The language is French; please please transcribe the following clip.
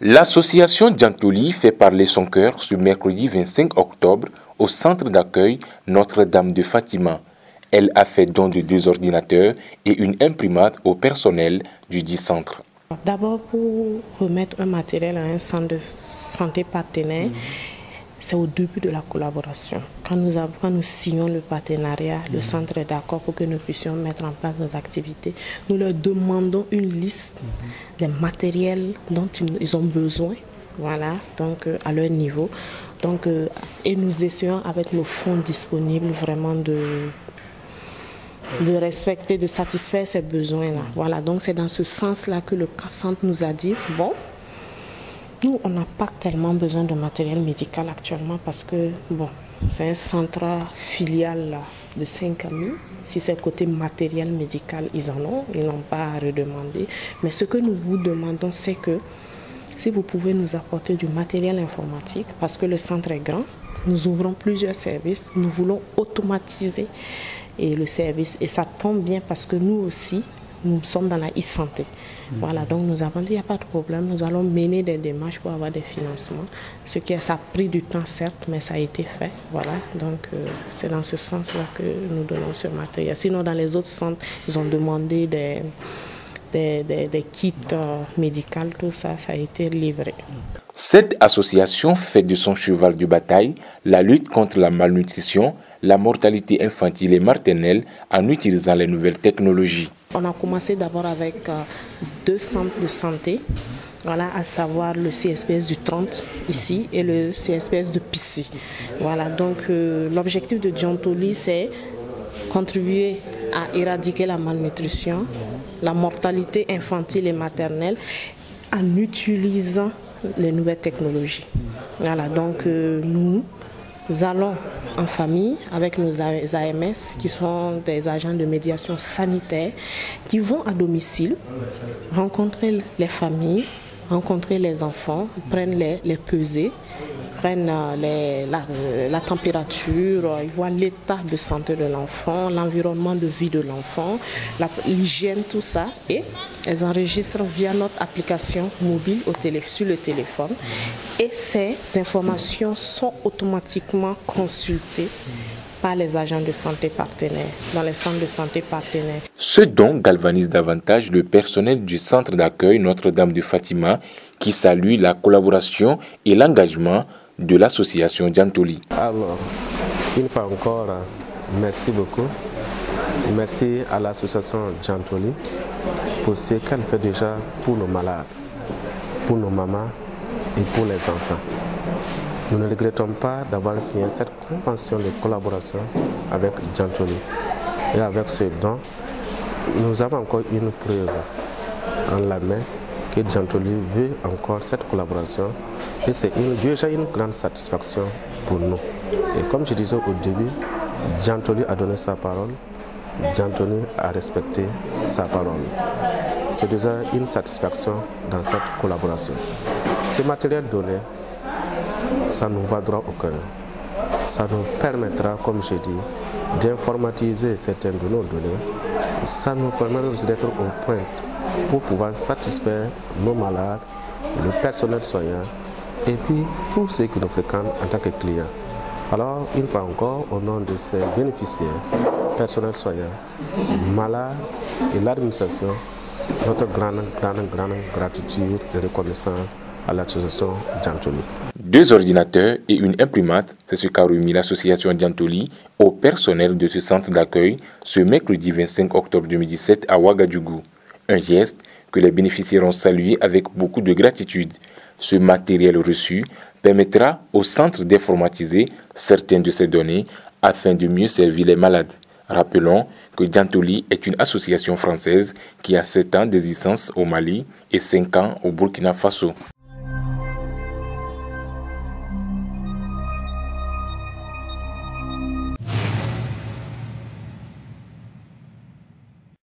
L'association Djantoli fait parler son cœur ce mercredi 25 octobre au centre d'accueil Notre-Dame de Fatima. Elle a fait don de 2 ordinateurs et une imprimante au personnel du dit centre. D'abord, pour remettre un matériel à un centre de santé partenaire, c'est au début de la collaboration. Quand nous signons le partenariat, le centre est d'accord pour que nous puissions mettre en place nos activités. Nous leur demandons une liste des matériels dont ils ont besoin, voilà, donc à leur niveau. Donc, et nous essayons avec nos fonds disponibles vraiment de respecter, de satisfaire ces besoins-là. Voilà, donc c'est dans ce sens-là que le centre nous a dit, bon, nous, on n'a pas tellement besoin de matériel médical actuellement parce que, bon, c'est un centre filial de 5 amis. Si c'est côté matériel médical, ils en ont, ils n'ont pas à redemander. Mais ce que nous vous demandons, c'est que si vous pouvez nous apporter du matériel informatique, parce que le centre est grand, nous ouvrons plusieurs services, nous voulons automatiser le service. Et ça tombe bien parce que nous aussi, nous sommes dans la e-santé. Voilà, donc nous avons dit, il n'y a pas de problème, nous allons mener des démarches pour avoir des financements. Ça a pris du temps, certes, mais ça a été fait. Voilà, donc c'est dans ce sens-là que nous donnons ce matériel. Sinon, dans les autres centres, ils ont demandé des kits médicaux, tout ça, ça a été livré. Cette association fait de son cheval de bataille la lutte contre la malnutrition, la mortalité infantile et maternelle en utilisant les nouvelles technologies. On a commencé d'abord avec 2 centres de santé, voilà, à savoir le CSPS du 30 ici et le CSPS de Pissy. Voilà, donc l'objectif de Djantoli, c'est contribuer à éradiquer la malnutrition, la mortalité infantile et maternelle en utilisant les nouvelles technologies. Voilà, donc nous allons en famille avec nos AMS qui sont des agents de médiation sanitaire qui vont à domicile rencontrer les familles, rencontrer les enfants, prennent les pesées, prennent la température, ils voient l'état de santé de l'enfant, l'environnement de vie de l'enfant, l'hygiène, tout ça, et elles enregistrent via notre application mobile sur le téléphone. Et ces informations sont automatiquement consultées par les agents de santé partenaires, dans les centres de santé partenaires. Ce don galvanise davantage le personnel du centre d'accueil Notre-Dame de Fatima qui salue la collaboration et l'engagement de l'association Djantoli. Alors, une fois encore, merci beaucoup. Merci à l'association Djantoli pour ce qu'elle fait déjà pour nos malades, pour nos mamans et pour les enfants. Nous ne regrettons pas d'avoir signé cette convention de collaboration avec Djantoli. Et avec ce don, nous avons encore une preuve en la main que Djantoli veut encore cette collaboration et c'est déjà une grande satisfaction pour nous. Et comme je disais au début, Djantoli a donné sa parole, Djantoli a respecté sa parole. C'est déjà une satisfaction dans cette collaboration. Ce matériel donné, ça nous va droit au cœur. Ça nous permettra, comme je dis, d'informatiser certaines de nos données. Ça nous permet aussi d'être au point pour pouvoir satisfaire nos malades, le personnel soignant et puis tous ceux qui nous fréquentent en tant que clients. Alors, une fois encore, au nom de ces bénéficiaires, personnel soignant, malades et l'administration, notre grande gratitude et reconnaissance à l'association Djantoli. 2 ordinateurs et une imprimante, c'est ce qu'a remis l'association Djantoli au personnel de ce centre d'accueil ce mercredi 25 octobre 2017 à Ouagadougou. Un geste que les bénéficiaires ont salué avec beaucoup de gratitude. Ce matériel reçu permettra au centre d'informatiser certaines de ces données afin de mieux servir les malades. Rappelons que Djantoli est une association française qui a 7 ans d'existence au Mali et 5 ans au Burkina Faso.